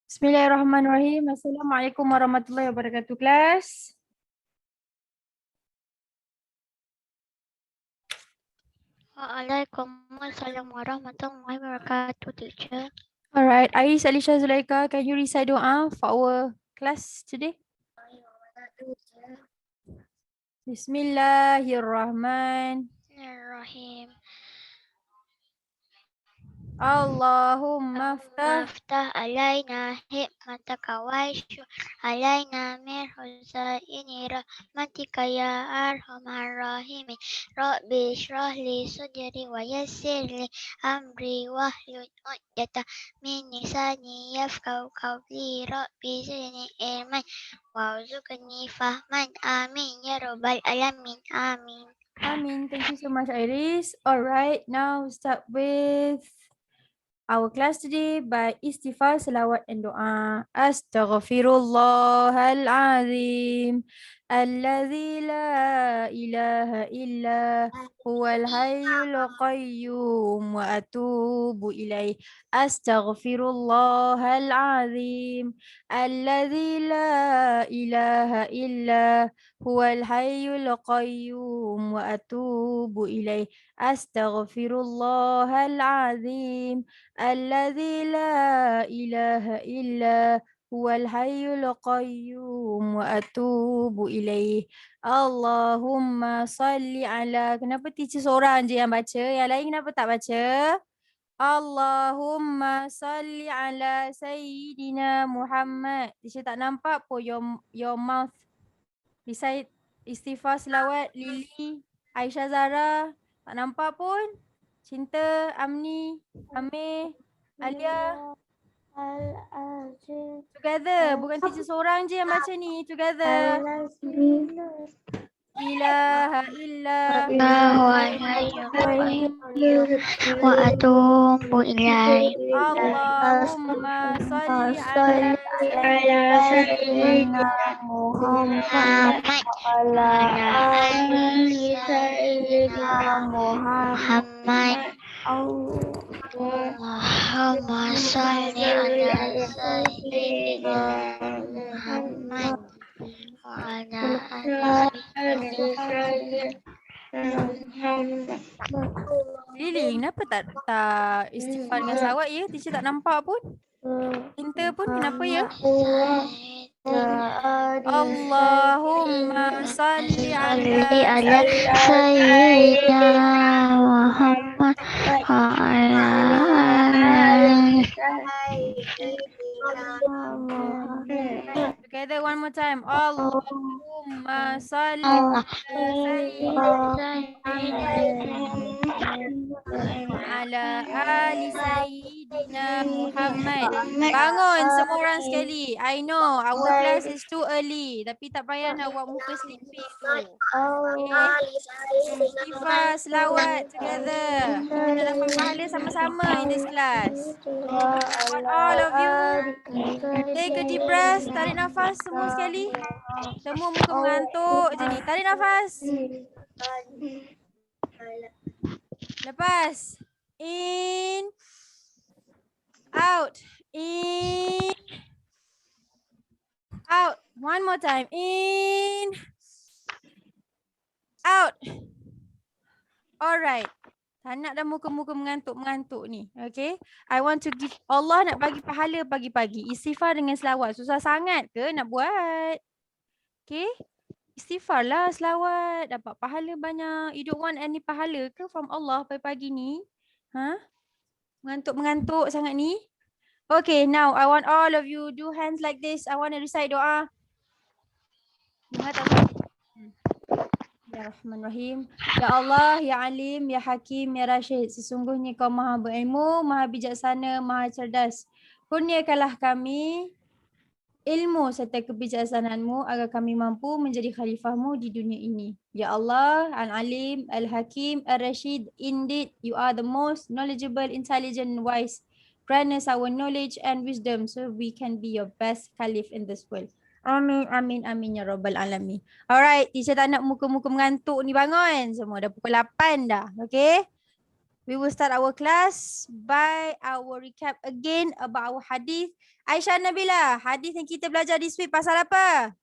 Bismillahirrahmanirrahim. Assalamualaikum warahmatullahi wabarakatuh, kelas. Waalaikumsalam warahmatullahi wabarakatuh, teacher. Alright, Ais, Alisha, Zulaika, can you recite doa for our class today? Bismillahirrahmanirrahim. Allahumma aftah Maftah alaina hikmataka wa syur alaina min husaini rahmatika ya arhamar rahimin. Rabbi shrah li sadri wa yassir li amri wahlul 'uqdatam min lisani yafqahu qawli. Rabbi zidni ilman warzuqni fahman. Amin ya rabbal alamin. Amin. Amin. Thank you so much, Iris. Alright, now we start with our class today by istighfar, salawat and doa. Astaghfirullahalazim. Alladzi la ilaha illa huwal hayyul qayyum wa atubu ilaih. Astaghfirullahalazim. Alladzi la ilaha illa huwal hayyul qayyum wa atubu ilaih. Astaghfirullahalazim. الذي لا إله إلا هو الحي القيوم وأتوب إليه. Allahumma salli ala. Kenapa teacher seorang je yang baca? Yang lain kenapa tak baca? Allahumma salli ala Sayyidina Muhammad. Teacher tak nampak pun your mouth. Recite istighfar selawat Lily, Aisyah Zara. Tak nampak pun. Cinta, Amni, Amir, Alia. Together. Bukan teacher seorang je yang baca ni. Together. Ilaha illa wa atubu ilaih. Allahumma salli ala Sayyidina Muhammad ala ali Sayyidina Muhammad. Allahumma salli ala Sayyidina Muhammad wa ala ali Sayyidina. Lily, kenapa tak istighfar dengan selawat ya? Teacher tak nampak pun. Cinta pun kenapa ya? Allahumma salli ala Sayyidina Muhammad wa ala ali Together one more time. Allahumma salli ala ali Sayyidina Muhammad. Bangun semua orang sekali. I know our class is too early. Tapi tak payah nak buat muka sleepy tu. Istighfar, selawat together. Kita nak dapat pahala sama-sama in this class. Want all of you take a deep breath. Tarik nafas semua sekali. Semua muka mengantuk je ni. Tarik nafas. Lepas. In. Out. In. Out. One more time. In. Out. Alright. Tak nak dah muka-muka mengantuk-mengantuk ni. Okay. I want to give Allah nak bagi pahala pagi-pagi. Istighfar dengan selawat. Susah sangat ke nak buat? Okay. Istighfar lah selawat. Dapat pahala banyak. You don't want any pahala ke from Allah pagi-pagi ni? Ha? Mengantuk-mengantuk sangat ni? Okay, now I want all of you do hands like this. I want to recite doa. Dengar tak? Bismillahirrahmanirrahim. Ya Allah, Ya Alim, Ya Hakim, Ya Rashid. Sesungguhnya kau maha berilmu, maha bijaksana, maha cerdas. Kurniakanlah kami ilmu serta kebijaksanaanmu agar kami mampu menjadi khalifahmu di dunia ini. Ya Allah, Al-Alim, Al-Hakim, Al-Rashid, indeed you are the most knowledgeable, intelligent, and wise. Grant us our knowledge and wisdom so we can be your best khalif in this world. Amin, amin, amin ya rabbal alamin. Alright, teacher tak nak muka-muka mengantuk ni bangun. Semua dah pukul 8 dah. Okay? We will start our class by our recap again about our hadith. Aisyah Nabila, hadith yang kita belajar this week pasal apa?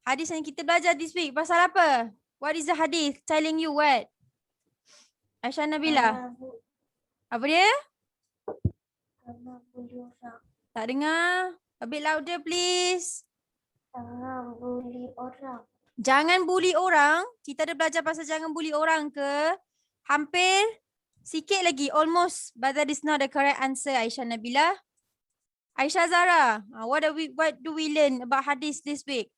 Hadith yang kita belajar this week pasal apa? What is the hadith telling you what? Aisyah Nabila. Apa dia? Tak dengar. A bit louder please. Jangan bully orang. Jangan bully orang. Kita ada belajar pasal jangan bully orang ke? Hampir sikit lagi, almost. But that is not the correct answer, Aisyah Nabila. Aisyah Zara, what do we learn about hadis this week?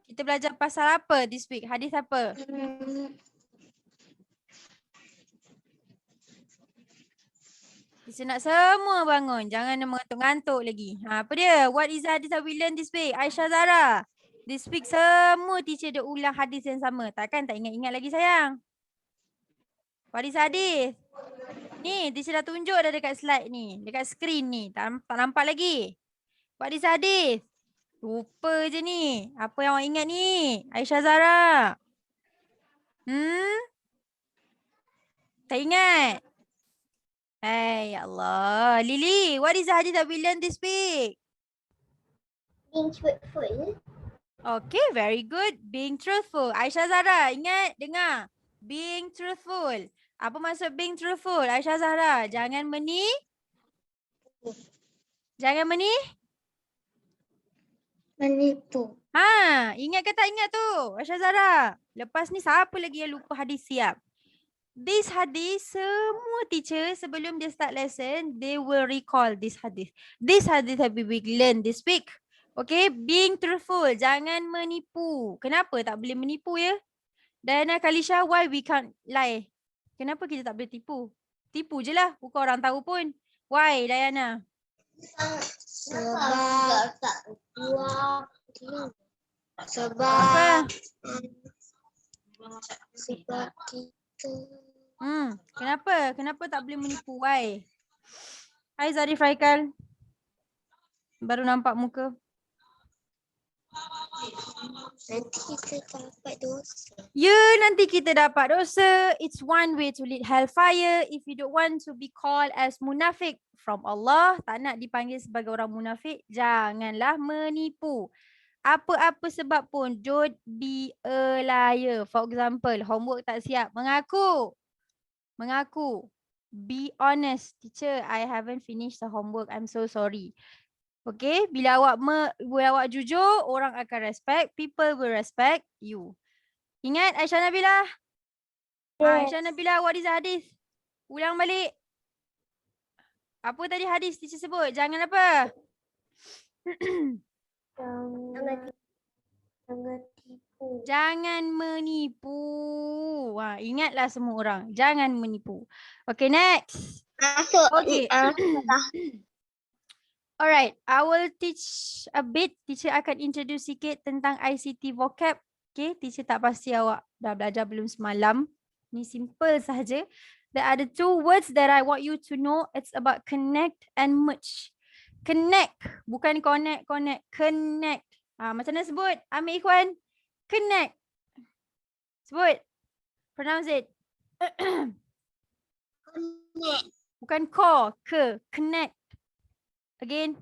Kita belajar pasal apa this week? Hadis apa? Kita nak semua bangun. Jangan mengantuk-ngantuk lagi. Apa dia? What is the hadis that we learn this week? Aisyah Zara. This week semua teacher dia ulang hadis yang sama. Takkan tak ingat-ingat lagi sayang? What is hadis? Ni teacher dah tunjuk dah dekat slide ni. Dekat screen ni. Tak nampak lagi. What is hadis? Lupa je ni. Apa yang awak ingat ni? Aisyah Zara. Tak ingat? Hai ya Allah. Lily, what is the hadith that we learn this week? Being truthful. Okay, very good. Being truthful. Aisyah Zara, ingat, dengar. Being truthful. Apa maksud being truthful? Aisyah Zara, jangan Jangan Menipu. Ingat ke tak ingat tu? Aisyah Zara. Lepas ni siapa lagi yang lupa hadis siap? This hadis, semua teacher sebelum dia start lesson, they will recall this hadis. This hadis that we learn this week. Okay, being truthful. Jangan menipu. Kenapa tak boleh menipu ya? Diana Kalisha, why we can't lie? Kenapa kita tak boleh tipu? Tipu je lah. Bukan orang tahu pun. Why Diana? Sebab tak buat. Apa? Sebab kita. Kenapa? Kenapa tak boleh menipu? Why? Hai Zarif Raikal. Baru nampak muka. Nanti kita dapat dosa. Ya, nanti kita dapat dosa. It's one way to lead hellfire. If you don't want to be called as munafik from Allah, tak nak dipanggil sebagai orang munafik, janganlah menipu. Apa-apa sebab pun, don't be a liar. For example, homework tak siap. Mengaku. Be honest. Teacher, I haven't finished the homework. I'm so sorry. Okay, bila awak jujur, orang akan respect. People will respect you. Ingat Aisyah Nabila? Yes. Aisyah Nabila, what is the hadis? Ulang balik. Apa tadi hadis teacher sebut? Jangan apa? Jangan tipu. Jangan menipu. Ingatlah semua orang. Jangan menipu. Okay, next. Masuk. Okay. Alright, I will teach a bit. Teacher akan introduce sikit tentang ICT vocab. Okay, teacher tak pasti awak dah belajar belum semalam. Ni simple sahaja. There are the two words that I want you to know. It's about connect and merge. Connect, bukan connect. Connect. Macam mana sebut? Amir Ikhwan. Connect. Sebut. Pronounce it. Connect. Bukan core, connect. Again.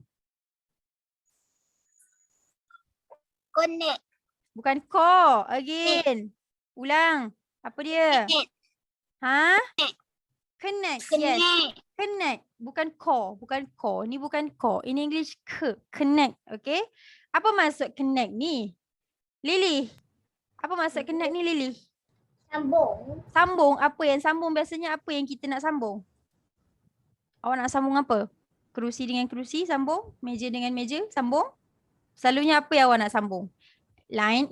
Connect. Bukan core. Again. Ulang. Apa dia? Connect. Yes. Connect. Bukan core. Ni bukan core. In English, connect. Okay. Apa maksud connect ni? Lily. Apa maksud connect ni Lily? Sambung. Sambung. Apa yang sambung? Biasanya apa yang kita nak sambung? Awak nak sambung apa? Kerusi dengan kerusi sambung? Meja dengan meja sambung? Selalunya apa yang awak nak sambung? Line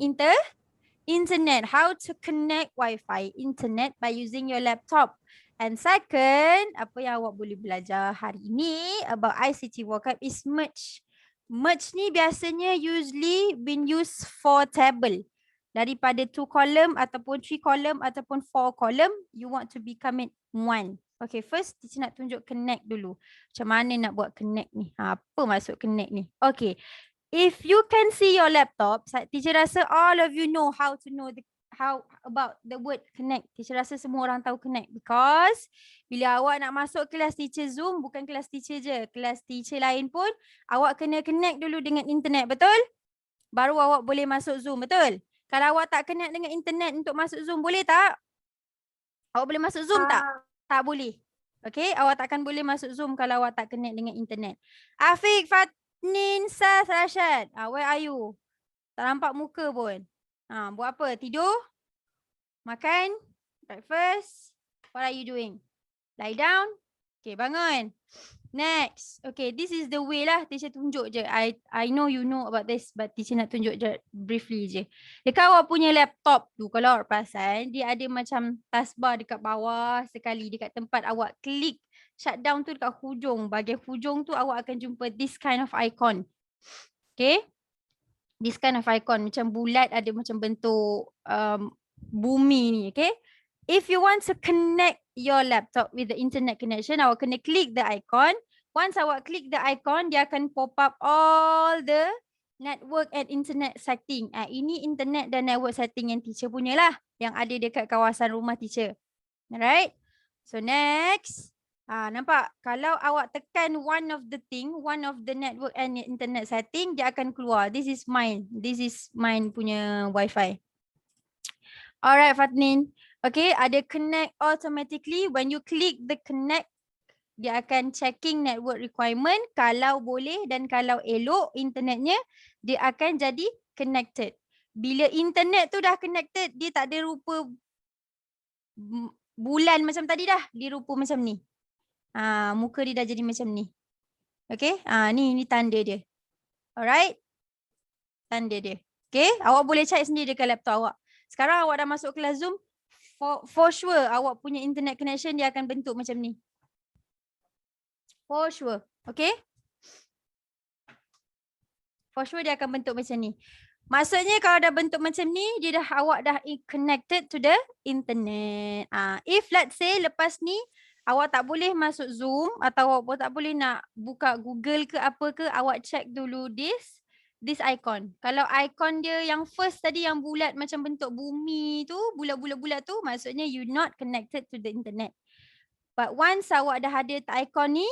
internet. How to connect Wi-Fi internet by using your laptop. And second, apa yang awak boleh belajar hari ini about ICT vocab is merge. Merge ni biasanya usually been used for table. Daripada 2 column ataupun 3 column ataupun 4 column, you want to become it one. Okay, first teacher nak tunjuk connect dulu. Macam mana nak buat connect ni? Apa maksud connect ni? Okay. If you can see your laptop, teacher rasa all of you know how how about the word connect? Teacher rasa semua orang tahu connect because bila awak nak masuk kelas teacher Zoom, bukan kelas teacher je, kelas teacher lain pun awak kena connect dulu dengan internet, betul? Baru awak boleh masuk Zoom, betul? Kalau awak tak connect dengan internet untuk masuk Zoom, boleh tak? Awak boleh masuk Zoom tak? Tak boleh. Okay, awak takkan boleh masuk Zoom kalau awak tak connect dengan internet. Afiq, Fatnin, Sas, Rashad. Where are you? Tak nampak muka pun. Buat apa? Tidur? Makan? Breakfast? What are you doing? Lie down? Okay, bangun. Next. Okay, this is the way lah. Teacher tunjuk je. I know you know about this, but teacher nak tunjuk je briefly je. Dekat awak punya laptop tu, kalau awak perasan, dia ada macam taskbar dekat bawah sekali. Dekat tempat awak klik shutdown tu dekat hujung. Bahagian hujung tu awak akan jumpa this kind of icon. Okay. This kind of icon. Macam bulat ada macam bentuk bumi ni. Okay. If you want to connect your laptop with the internet connection, awak kena klik the icon. Once awak klik the icon, dia akan pop up all the network and internet setting. Ini internet dan network setting yang teacher punya lah. Yang ada dekat kawasan rumah teacher. Alright. So next. Nampak? Kalau awak tekan one of the network and internet setting, dia akan keluar. This is mine. This is mine punya wifi. Alright, Fatnin. Okay, ada connect automatically. When you click the connect, dia akan checking network requirement. Kalau boleh dan kalau elok internetnya, dia akan jadi connected. Bila internet tu dah connected, dia tak ada rupa bulan macam tadi dah. Dia rupa macam ni. Muka dia dah jadi macam ni. Okay, ni tanda dia. Alright. Tanda dia. Okay, awak boleh check sendiri dekat laptop awak. Sekarang awak dah masuk kelas Zoom. For sure awak punya internet connection dia akan bentuk macam ni. For sure. Okay. For sure dia akan bentuk macam ni. Maksudnya kalau dah bentuk macam ni, dia dah awak dah connected to the internet. If let's say lepas ni awak tak boleh masuk Zoom atau awak tak boleh nak buka Google ke apa ke, awak check dulu this icon. Kalau icon dia yang first tadi yang bulat macam bentuk bumi tu, bulat-bulat tu, maksudnya you not connected to the internet. But once awak dah ada icon ni,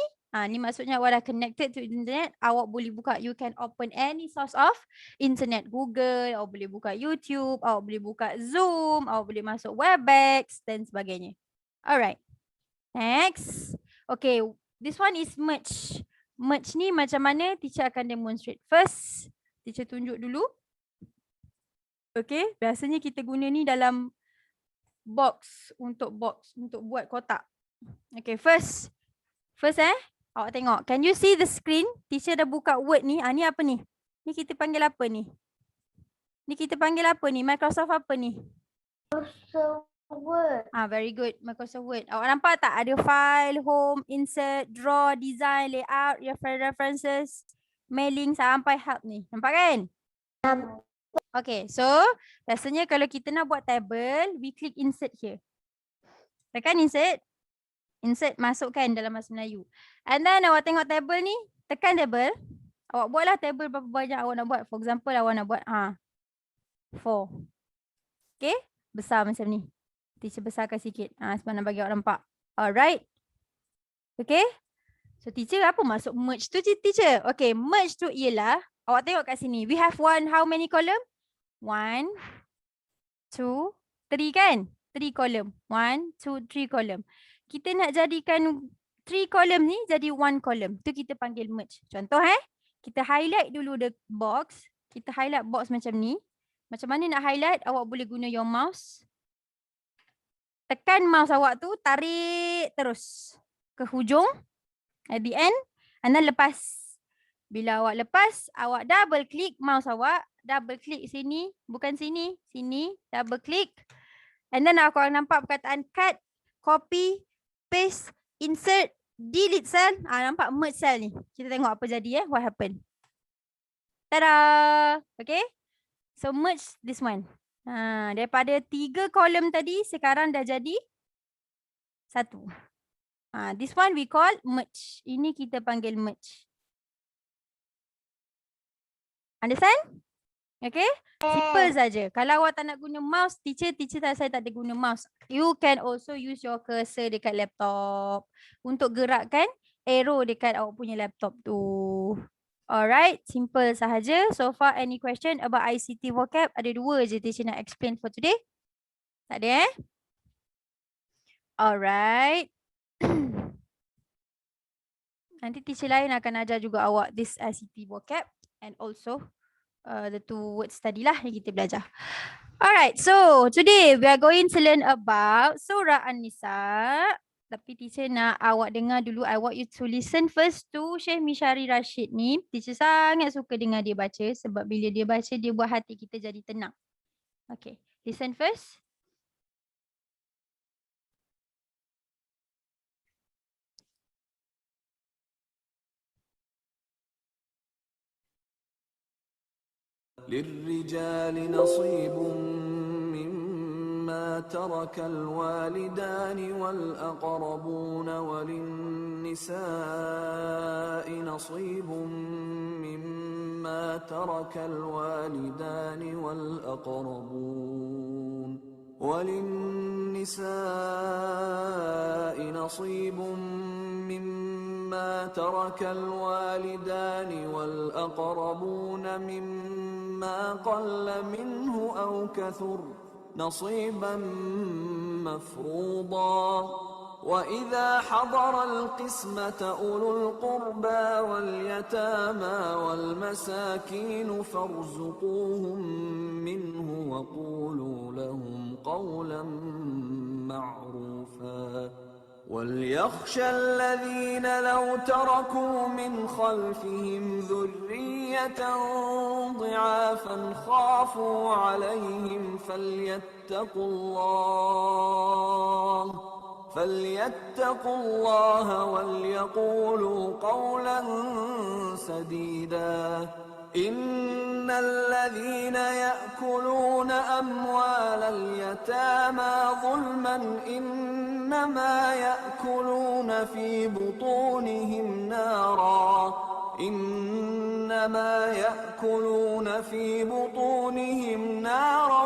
ni maksudnya awak dah connected to the internet, awak boleh buka, you can open any source of internet. Google, awak boleh buka YouTube, awak boleh buka Zoom, awak boleh masuk Webex dan sebagainya. Alright. Next. Okay, this one is merge. Merge ni macam mana teacher akan demonstrate. First, teacher tunjuk dulu. Okay, biasanya kita guna ni dalam box untuk buat kotak. Okay, first awak tengok. Can you see the screen? Teacher dah buka Word ni. Ni apa ni? Ni kita panggil apa ni? Ni kita panggil apa ni? Microsoft apa ni? Microsoft Word. Very good. Microsoft Word. Awak nampak tak? Ada file, home, insert, draw, design, layout, references, mailing sampai help ni. Nampak kan? Okay, so biasanya kalau kita nak buat table, we click insert here. Tekan insert. Insert masukkan dalam bahasa Melayu. And then awak tengok table ni, tekan table. Awak buatlah table berapa banyak awak nak buat. For example, awak nak buat 4. Okay, besar macam ni. Teacher besarkan sikit. Sebab nak bagi awak nampak. Alright. Okay. So teacher apa maksud merge tu teacher? Okay, merge tu ialah, awak tengok kat sini. We have how many column? 1, 2, 3 kan? 3 column. 1, 2, 3 column. Kita nak jadikan 3 column ni jadi 1 column. Tu kita panggil merge. Contoh kita highlight dulu the box. Kita highlight box macam ni. Macam mana nak highlight? Awak boleh guna your mouse. Tekan mouse awak tu, tarik terus ke hujung. At the end. And then lepas. Bila awak lepas, awak double click mouse awak. Double click sini. Bukan sini. Sini. Double click. And then awak akan nampak perkataan cut, copy, paste, insert, delete cell. Nampak merge cell ni. Kita tengok apa jadi what happened. Tada! Okay. So merge this one. Daripada 3 kolom tadi, sekarang dah jadi 1. This one we call merge. Ini kita panggil merge. Understand? Okay? Simple saja. Kalau awak tak nak guna mouse, teacher saya tak ada guna mouse. You can also use your cursor dekat laptop untuk gerakkan arrow dekat awak punya laptop tu. Alright, simple sahaja. So far, any question about ICT vocab? Ada 2 je teacher nak explain for today. Tak ada Alright. Nanti teacher lain akan ajar juga awak this ICT vocab and also the 2 word study lah yang kita belajar. Alright, so today we are going to learn about Surah An-Nisa. Tapi teacher nak awak dengar dulu. I want you to listen first to Syekh Mishari Rashid ni. Teacher sangat suka dengar dia baca sebab bila dia baca dia buat hati kita jadi tenang. Okay, listen first. للرجال نصيب مما ترك الوالدان والأقربون وللنساء نصيب مما ترك الوالدان والأقربون نصيب مما ترك الوالدان والأقربون مما قل منه أو كثر نصيبا مفروضا وإذا حضر القسمة أولو القربى واليتامى والمساكين فارزقوهم منه وقولوا لهم قولا معروفا وليخشى الذين لو تركوا من خلفهم ذرية ضعافا خافوا عليهم فليتقوا الله وليقولوا قولا سديدا إن الذين يأكلون أموال اليتامى ظلما إنما يأكلون في بطونهم نارا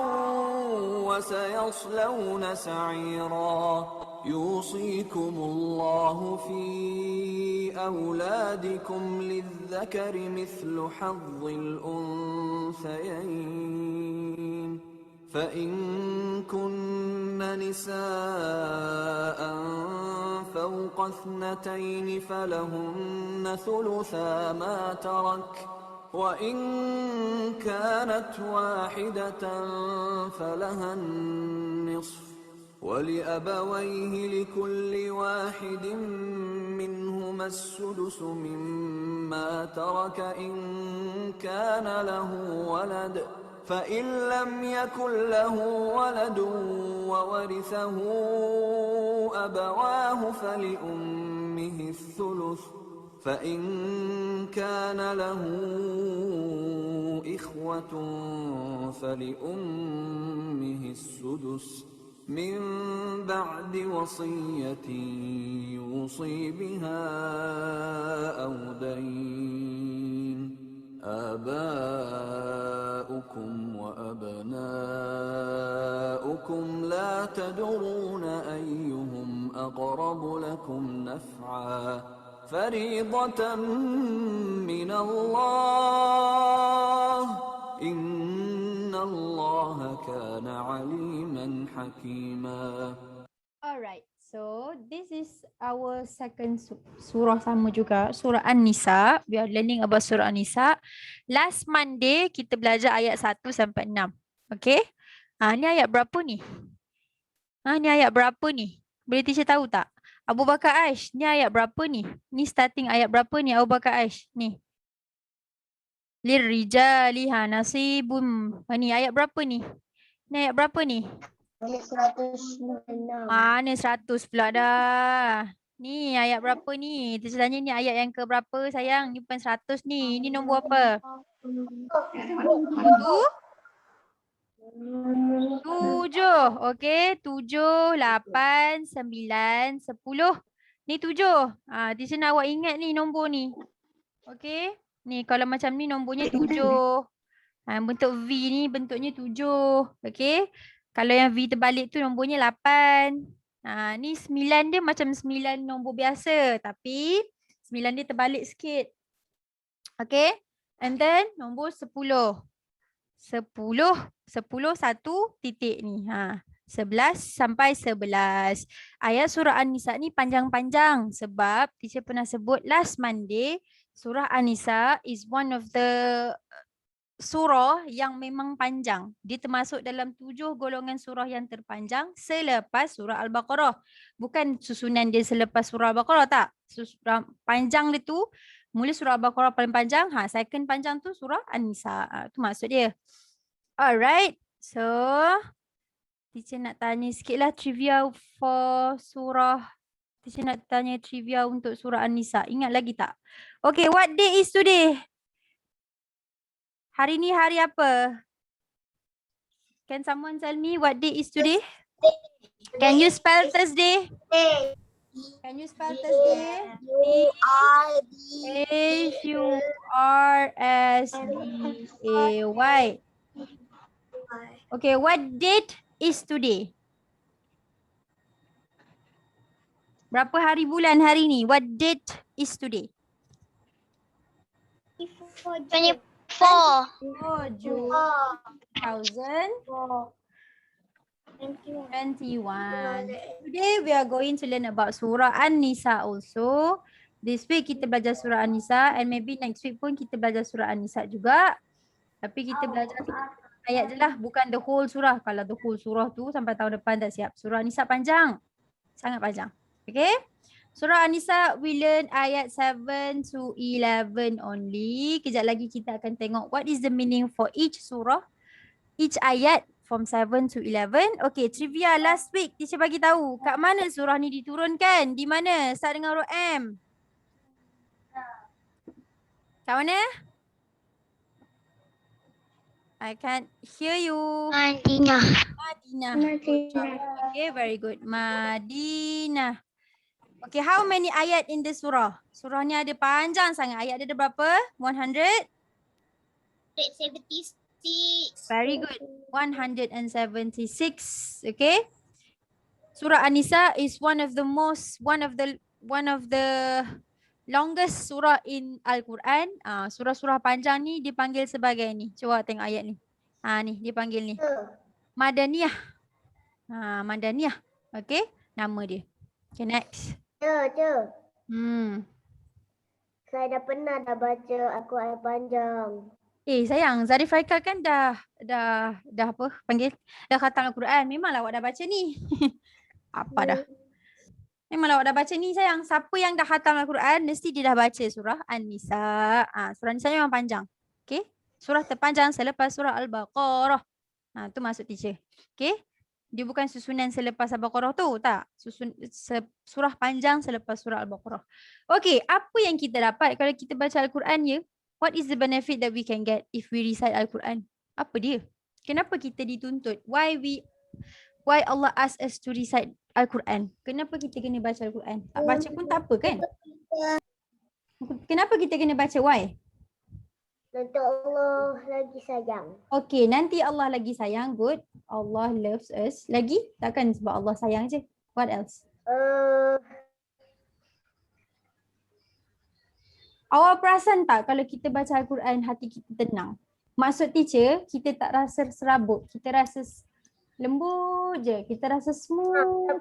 وسيصلون سعيرا يوصيكم الله في أولادكم للذكر مثل حظ الأنثيين فإن كن نساء فوق 2 فلهن ثلثا ما ترك وإن كانت واحدة فلها النصف ولأبويه لكل واحد منهما السدس مما ترك إن كان له ولد فإن لم يكن له ولد وورثه أبواه فلأمه الثلث فإن كان له إخوة فلأمه السدس من بعد وصية يوصي بها أو دين آباؤكم وأبناؤكم لا تدرون أيهم أقرب لكم نفعا فريضة من الله إن الله كان عليما حكيما. Alright, so this is our second surah sama juga, surah An-Nisa. We are learning about surah An-Nisa. Last Monday kita belajar ayat 1 sampai 6. Okay? Ni ayat berapa ni? Ni ayat berapa ni? Boleh teacher tahu tak? Abu Bakar Aish, ni ayat berapa ni? Ni starting ayat berapa ni Abu Bakar Aish? Ni. Lirrijali nasibun. Ni ayat berapa ni? Ni ayat berapa ni? 196. Mana 100 pula dah. Ni ayat berapa ni? Teacher tanya ni ayat yang ke berapa sayang? Ni bukan 100 ni. Ni nombor apa? 7. Okey, 7, 8, 9, 10. Ni 7. Teacher nak awak ingat ni nombor ni. Okey. Ni kalau macam ni nombornya 7. Bentuk V ni bentuknya 7. Okay. Kalau yang V terbalik tu nombornya 8. Ni 9 dia macam 9 nombor biasa. Tapi 9 dia terbalik sikit. Okay. And then nombor 10. 10 satu titik ni. 11 sampai 11. Ayat surah An-Nisa ni panjang-panjang sebab teacher pernah sebut last Monday surah An-Nisa is one of the surah yang memang panjang. Dia termasuk dalam 7 golongan surah yang terpanjang selepas surah Al-Baqarah. Bukan susunan dia selepas surah Al-Baqarah, tak. Panjang dia tu, mula surah Al-Baqarah paling panjang, second panjang tu surah An-Nisa. Tu maksud dia. Alright. So, teacher nak tanya sikit lah trivia for surah. Teacher nak tanya trivia untuk surah An-Nisa. Ingat lagi tak? Okay, what day is today? Hari ni hari apa? Can someone tell me what day is today? Can you spell Thursday? Can you spell Thursday? Thursday. Okay, what date is today? Berapa hari bulan hari ni? What date is today? 24. June 2021. Today we are going to learn about surah An-Nisa also. This week kita belajar surah An-Nisa and maybe next week pun kita belajar surah An-Nisa juga. Tapi kita belajar ayat je lah, bukan the whole surah. Kalau the whole surah tu sampai tahun depan tak siap. Surah An-Nisa panjang. Sangat panjang. Okay. Surah An-Nisa we learn ayat 7 to 11 only. Kejap lagi kita akan tengok what is the meaning for each surah. Each ayat from 7 to 11. Okay, trivia last week teacher bagi tahu kat mana surah ni diturunkan? Di mana? Start dengan huruf M. Kat mana? I can't hear you. Madinah. Okay, very good. Madinah. Okay, how many ayat in the surah? Surah ni ada panjang sangat. Ayat dia ada berapa? 100? 76. Very good. 176. Okay. Surah An-Nisa is one of the longest surah in Al-Quran. Surah-surah panjang ni dipanggil sebagai ni. Cuba tengok ayat ni. Ni dipanggil ni. Madaniyah. Madaniyah. Okay. Nama dia. Okay, next. Saya dah pernah baca Al-Quran panjang. Sayang, Zarif Haikal kan dah apa panggil? Dah khatam Al-Quran. Memanglah awak dah baca ni. Apa dah? Memanglah awak dah baca ni sayang. Siapa yang dah khatam Al-Quran mesti dia dah baca surah An-Nisa. Surah An-Nisa memang panjang. Okay? Surah terpanjang selepas surah Al-Baqarah. Tu maksud teacher. Okay? Dia bukan susunan selepas Al-Baqarah tu, tak. Surah panjang selepas surah Al-Baqarah. Okay, apa yang kita dapat kalau kita baca Al-Quran ya? What is the benefit that we can get if we recite Al-Quran? Apa dia? Kenapa kita dituntut? Why Allah ask us to recite Al-Quran? Kenapa kita kena baca Al-Quran? Tak baca pun tak apa kan? Kenapa kita kena baca? Why? Nanti Allah lagi sayang. Okay, nanti Allah lagi sayang. Good. Allah loves us. Lagi? Takkan sebab Allah sayang je. What else? Awak perasan tak kalau kita baca Al-Quran hati kita tenang? Maksud teacher, kita tak rasa serabut. Kita rasa lembut je. Kita rasa smooth.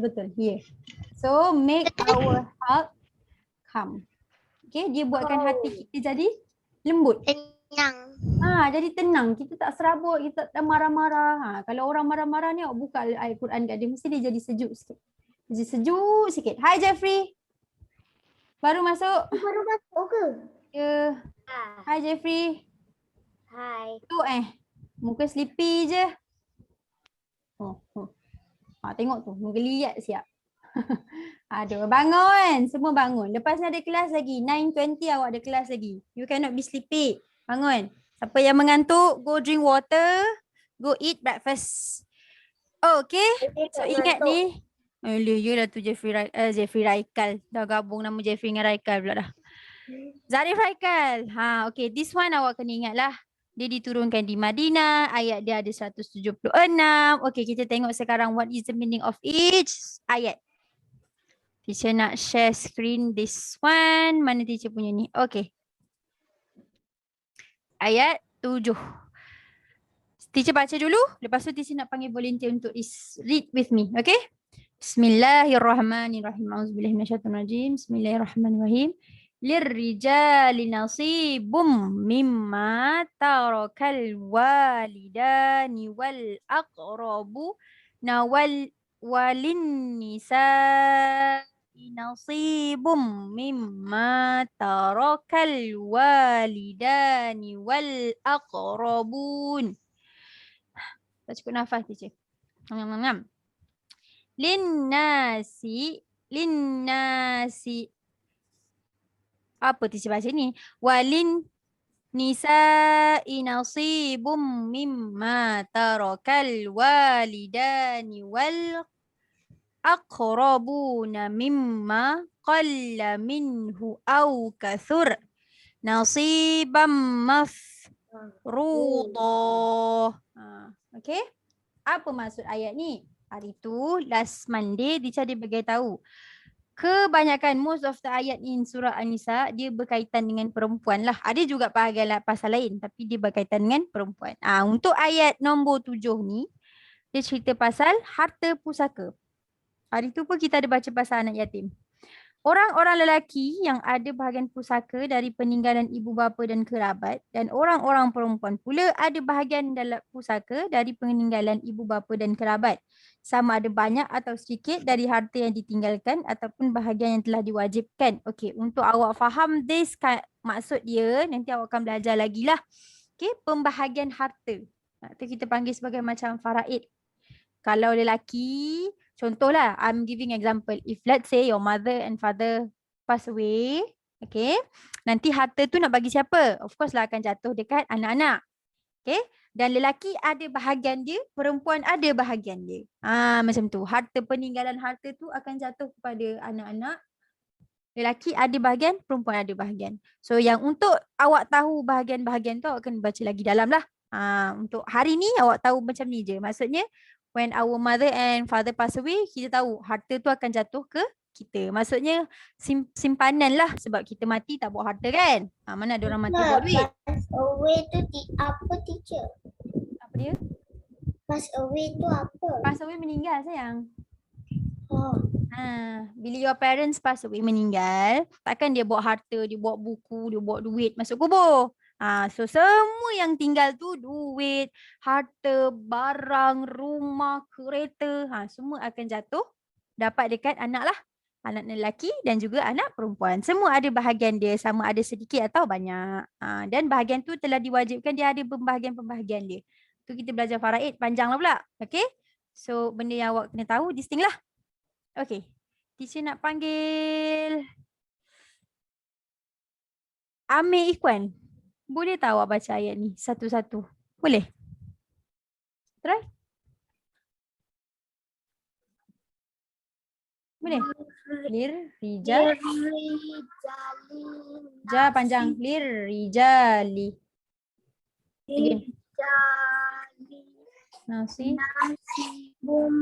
Betul. Yeah. So, make our heart calm. Okay, dia buatkan hati kita jadi lembut. Tenang. Jadi tenang. Kita tak serabut, kita tak marah-marah. Kalau orang marah-marah ni awak buka Al-Quran kat dia, mesti dia jadi sejuk sikit. Jadi sejuk sikit. Hi Jeffrey. Baru masuk? Baru masuk ke? Ya. Hi Jeffrey. Hai. Tu muka sleepy je. Tengok tu, menggeliat siap. Aduh, bangun. Semua bangun. Lepas ni ada kelas lagi. 9:20 awak ada kelas lagi. You cannot be sleepy. Bangun. Siapa yang mengantuk, go drink water. Go eat breakfast. Okay. So ingat ni. Yelah tu Jeffrey Raikal. Dah gabung nama Jeffrey dengan Raikal pula dah. Zarif Haikal. Okay. This one awak kena ingat lah. Dia diturunkan di Madinah. Ayat dia ada 176. Okay, kita tengok sekarang what is the meaning of each ayat. Teacher nak share screen this one. Mana teacher punya ni? Okay. Ayat 7. Teacher baca dulu. Lepas tu teacher nak panggil volunteer untuk read with me. Okay? Bismillahirrahmanirrahim. Auzubillahi minasyaitonirrajim. Bismillahirrahmanirrahim. Lirrijali nasibum mimma tarakal walidani wal aqrabu walin nisa'i nasibum mimma tarakal walidani wal aqrabun. Tak cukup nafas teacher. Linnasi apa teacher baca ni? Walin nisa'i nasibum mimma tarakal walidani wal aqrabuna mimma qalla minhu aw kathur nasiban mafruḍa. Okay? Apa maksud ayat ni? Hari tu, last Monday, teacher dia beritahu. Kebanyakan most of the ayat in surah An-Nisa, dia berkaitan dengan perempuan lah. Ada juga bahagian pasal lain, tapi dia berkaitan dengan perempuan. Untuk ayat nombor 7 ni, dia cerita pasal harta pusaka. Hari tu pun kita ada baca pasal anak yatim. Orang-orang lelaki yang ada bahagian pusaka dari peninggalan ibu bapa dan kerabat, dan orang-orang perempuan pula ada bahagian dalam pusaka dari peninggalan ibu bapa dan kerabat. Sama ada banyak atau sedikit dari harta yang ditinggalkan ataupun bahagian yang telah diwajibkan. Okey, untuk awak faham this maksud dia, nanti awak akan belajar lagi lah. Okey, pembahagian harta. Itu kita panggil sebagai macam faraid. Kalau lelaki, contohlah, I'm giving example. If let's say your mother and father pass away, okay, nanti harta tu nak bagi siapa? Of course lah akan jatuh dekat anak-anak. Okay, dan lelaki ada bahagian dia, perempuan ada bahagian dia. Macam tu. Harta peninggalan harta tu akan jatuh kepada anak-anak. Lelaki ada bahagian, perempuan ada bahagian. So yang untuk awak tahu bahagian-bahagian tu, awak kena baca lagi dalam lah. Untuk hari ni awak tahu macam ni je. Maksudnya, when our mother and father pass away, kita tahu harta tu akan jatuh ke kita. Maksudnya simpanan lah, sebab kita mati tak bawa harta kan. Mana ada orang mati bawa duit. Pass away tu apa teacher? Apa dia? Pass away tu apa? Pass away meninggal sayang. Oh. Bila your parents pass away meninggal, takkan dia bawa harta, dia bawa buku, dia bawa duit masuk kubur. So semua yang tinggal tu duit, harta, barang, rumah, kereta, semua akan jatuh dapat dekat anak lah. Anak lelaki dan juga anak perempuan. Semua ada bahagian dia, sama ada sedikit atau banyak. Dan bahagian tu telah diwajibkan, dia ada pembahagian-pembahagian dia. Tu kita belajar faraid, panjang lah pula. Okay? So benda yang awak kena tahu, this thing lah. Okay. Teacher nak panggil Amir Ikhwan. Boleh tak awak baca ayat ni satu-satu? Boleh? Try? Boleh? Lir-rijal. Ja panjang. Lir-rijali. Again. Nasi. Bum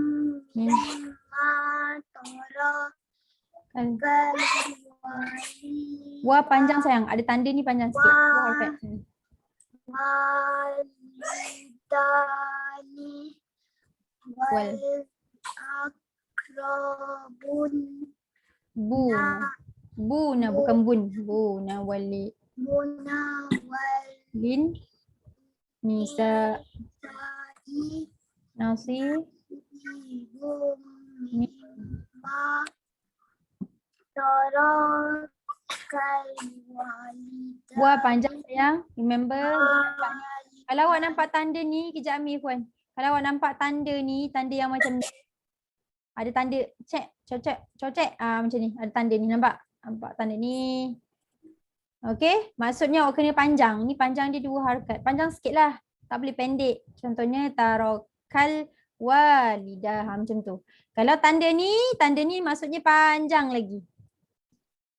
Wah panjang sayang. Ada tanda ni panjang sikit. Wah harkat. walidani wal akrabun Buna bukan bun. Buna wali. buna wal Lin. Nisa. Nasi. ibum mimma tarakal walidah. Wah panjang sayang. Remember. Kalau awak nampak tanda ni, kejap Amir Puan. Kalau awak nampak tanda ni, tanda yang macam ni. Ada tanda cocek. Macam ni. Ada tanda ni, nampak? Nampak tanda ni. Okey, maksudnya awak kena panjang. Ni panjang dia 2 harakat. Panjang sikit lah. Tak boleh pendek. Contohnya tarakal walidah. Macam tu. Kalau tanda ni maksudnya panjang lagi.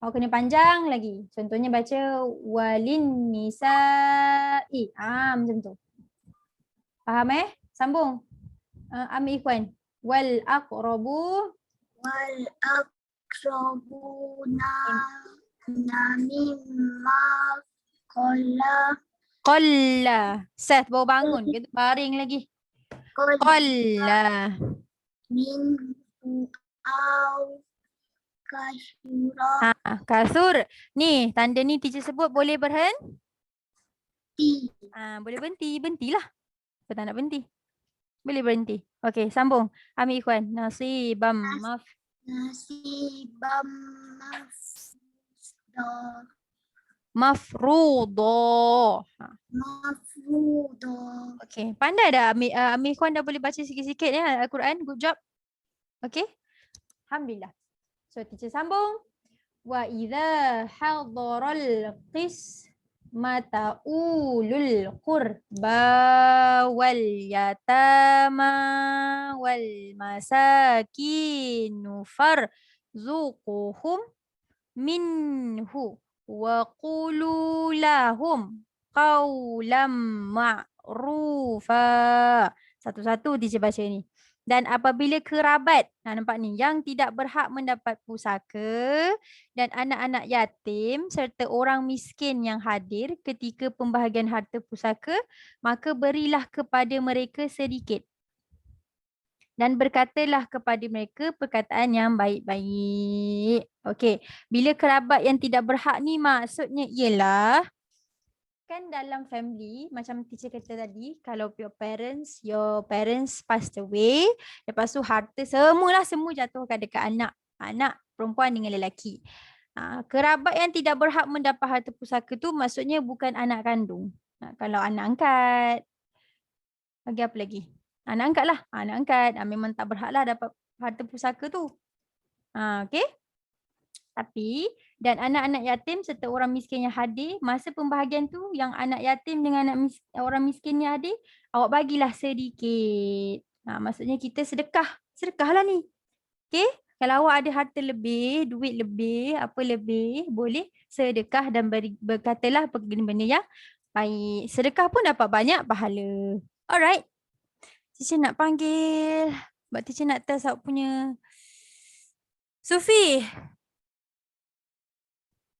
Awak kena panjang lagi. Contohnya baca walin nisa'i. Macam tu. Faham Sambung. Ami Ikhwan. Wal aqrabu wal aqrabuna mimma qalla. Seth baru bangun. Kita baring lagi. Qalla. min au kasyura Kasur. Ni, tanda ni teacher sebut boleh berhenti. Boleh berhenti. Berhentilah. Kau tak nak berhenti. Boleh berhenti. Okey, sambung. Ami Ikhwan. Nasibam nasibam mafruḍo. mafruḍo. Okey, pandai dah Ami Ikhwan dah boleh baca sikit-sikit Al-Quran. Good job. Okey. Alhamdulillah. So teacher sambung. Wa idza hadaral qismata ulul qurba wal yatama wal masakin farzuquhum minhu wa qulu lahum qawlam ma'rufa. Satu-satu teacher baca ni. Dan apabila kerabat, nampak ni, yang tidak berhak mendapat pusaka dan anak-anak yatim serta orang miskin yang hadir ketika pembahagian harta pusaka, maka berilah kepada mereka sedikit. Dan berkatalah kepada mereka perkataan yang baik-baik. Okey, bila kerabat yang tidak berhak ni maksudnya ialah kan dalam family, macam teacher kata tadi, kalau your parents passed away, lepas tu harta semua jatuhkan dekat anak perempuan dengan lelaki. Kerabat yang tidak berhak mendapat harta pusaka tu maksudnya bukan anak kandung. Kalau anak angkat, bagi apa lagi? Anak angkat lah. Anak angkat memang tak berhak lah dapat harta pusaka tu. Okey. Tapi dan anak-anak yatim serta orang miskin yang hadir, masa pembahagian tu yang anak yatim dengan orang miskin yang hadir, awak bagilah sedikit. Maksudnya kita sedekahlah ni. Okey? Kalau awak ada harta lebih, duit lebih, apa lebih, boleh sedekah dan berkatalah benda-benda yang baik. Sedekah pun dapat banyak pahala. Alright. Teacher nak panggil. Sebab teacher nak test awak punya. Sufi.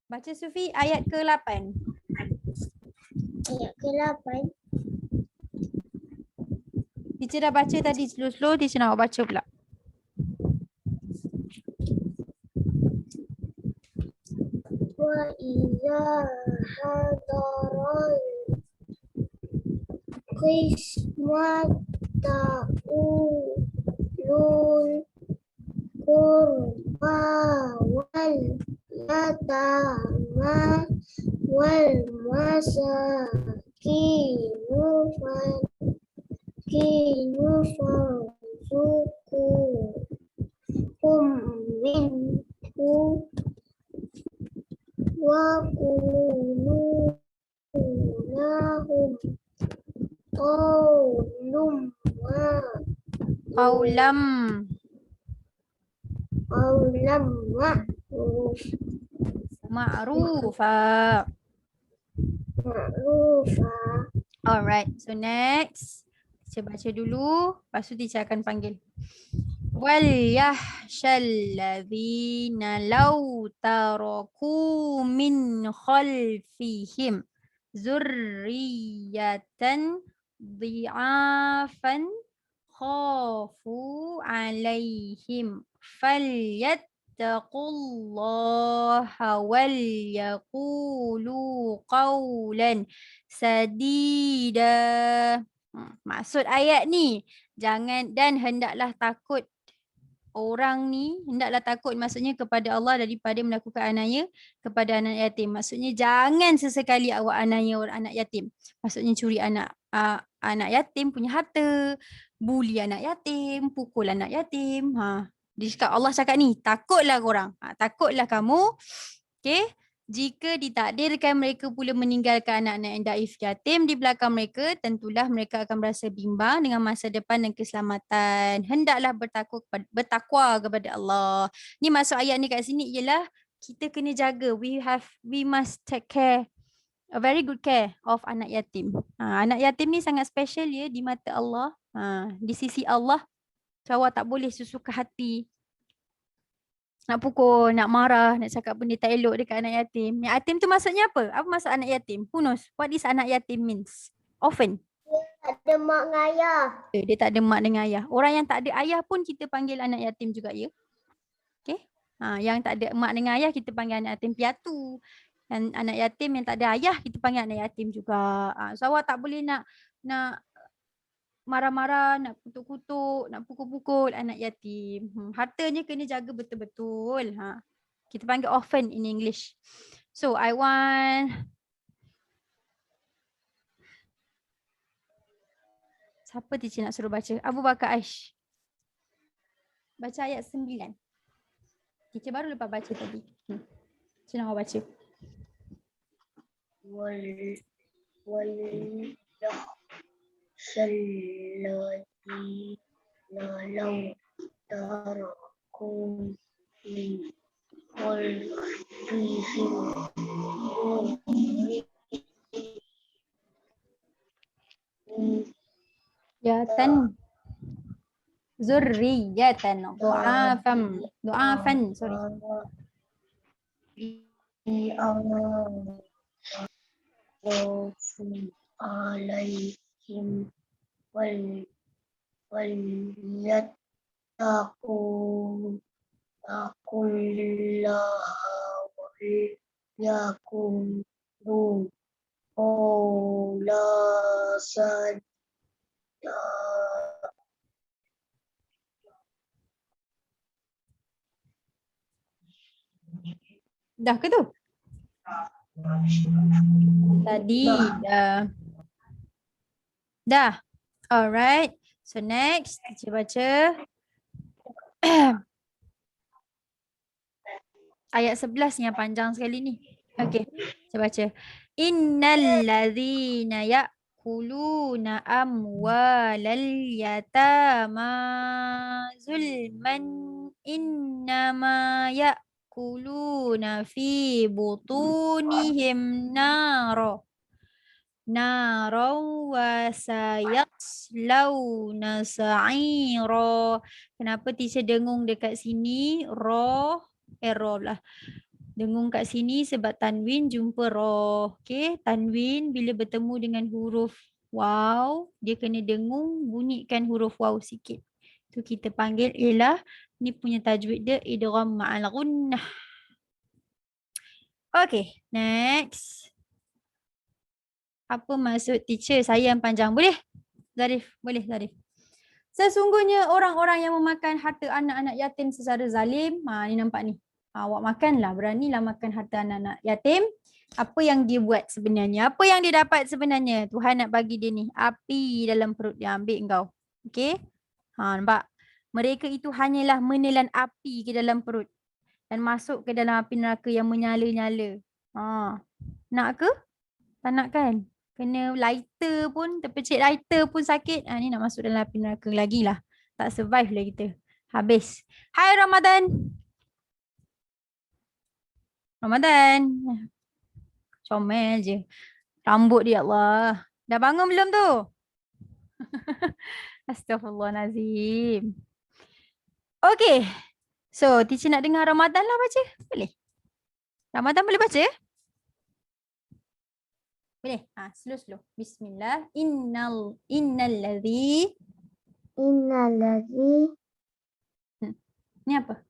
Baca Sufi ayat ke-8. Ayat ke-8. Teacher dah baca tadi slow-slow, teacher nak awak baca pula. Wa iza hadaral qismata ulul qurba wal yatama wal masakinu farzuquhum minhu wa qulu lahum Qawlam ma'rufa. Alright, so next. Teacher baca dulu, lepas tu teacher akan panggil. Wal yahshal ladzina law taraku min khalfihim zurriyatan dhi'afan khafu alaihim falyattaqullaha wal yaqulu qawlan sadida. Maksud ayat ni, jangan dan hendaklah takut orang ni, hendaklah takut maksudnya kepada Allah daripada melakukan aniaya kepada anak yatim. Maksudnya jangan sesekali awak aniaya orang anak yatim. Maksudnya curi anak yatim punya harta, buli anak yatim, pukul anak yatim. Allah cakap ni, takutlah korang. Takutlah kamu. Okay. Jika ditakdirkan mereka pula meninggalkan anak-anak yang daif yatim di belakang mereka, tentulah mereka akan berasa bimbang dengan masa depan dan keselamatan. Hendaklah bertakwa kepada Allah. Ni maksud ayat ni kat sini ialah kita kena jaga. We must take care, a very good care of anak yatim. Anak yatim ni sangat special ya di mata Allah. Di sisi Allah. So, awak tak boleh sesuka hati. Nak pukul, nak marah, nak cakap benda tak elok dekat anak yatim. Yatim tu maksudnya apa? Apa maksud anak yatim? Who knows? What is anak yatim means? Orphan. Ada mak dengan ayah. Dia tak ada mak dengan ayah. Orang yang tak ada ayah pun kita panggil anak yatim juga ya. Okay. Yang tak ada mak dengan ayah kita panggil anak yatim piatu. Dan anak yatim yang tak ada ayah kita panggil anak yatim juga. So awak tak boleh nak marah-marah, nak kutuk-kutuk, nak pukul-pukul anak yatim. Hartanya kena jaga betul-betul. Kita panggil orphan in English. So I want siapa teacher nak suruh baca? Abu Bakar Aish. Baca ayat 9. Teacher baru lepas baca tadi. Teacher nak baca. الذين لو تركوا من Yatan zurriyatan du'afan sorry. عليهم وليتقوا الله وليقولوا قولا سديدا. Dah ke tu? Tadi dah. Alright. So next, kita baca ayat 11 yang panjang sekali ni. Okay, saya baca. Innal ladzina ya'kuluna amwalal yatama zulman innama ya'kuluna fi butunihim naro wa sayaslawna sa'ira. Kenapa teacher dengung dekat sini? Error lah. Dengung kat sini sebab tanwin jumpa roh. Okay, tanwin bila bertemu dengan huruf waw, dia kena dengung bunyikan huruf waw sikit. Tu kita panggil ialah, ni punya tajwid dia idgham ma'al gunnah. Okay, next. Apa maksud teacher saya yang panjang? Boleh? Zarif, boleh Zarif. Sesungguhnya orang-orang yang memakan harta anak-anak yatim secara zalim, ni nampak ni. Awak makanlah, beranilah makan harta anak-anak yatim. Apa yang dia buat sebenarnya? Apa yang dia dapat sebenarnya? Tuhan nak bagi dia ni, api dalam perut dia, ambil engkau. Okay? Nampak? Mereka itu hanyalah menelan api ke dalam perut dan masuk ke dalam api neraka yang menyala-nyala. Nak ke? Tak nak kan? Kena lighter pun, terpecik lighter pun sakit. Ni nak masuk dalam api neraka lagi lah. Tak survive lah kita. Habis. Hai Ramadan. Comel je. Rambut dia Allah. Dah bangun belum tu? Astaghfirullahalazim. Okay. So, teacher nak dengar Ramadan lah baca. Boleh? Ramadan boleh baca? Boleh? Slow. Bismillah. Innal ladzi. Ni apa?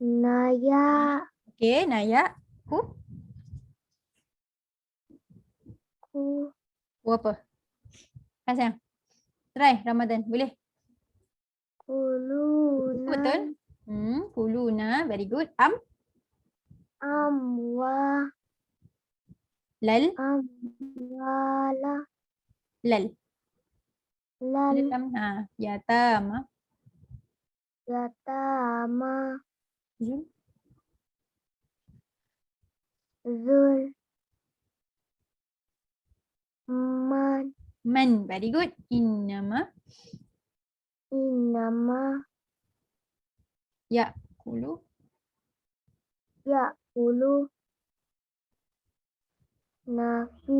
Naya. Okay, Naya. Ku apa? Sayang. Try Ramadan. Boleh? Kuluna. Betul? Kuluna. Very good. Amwa. Lal. Amwala. Lal. Lal. Yatama. Yatama. Zul. Man. Very good. Innama. Ya'kulu. Ya'kulu nafi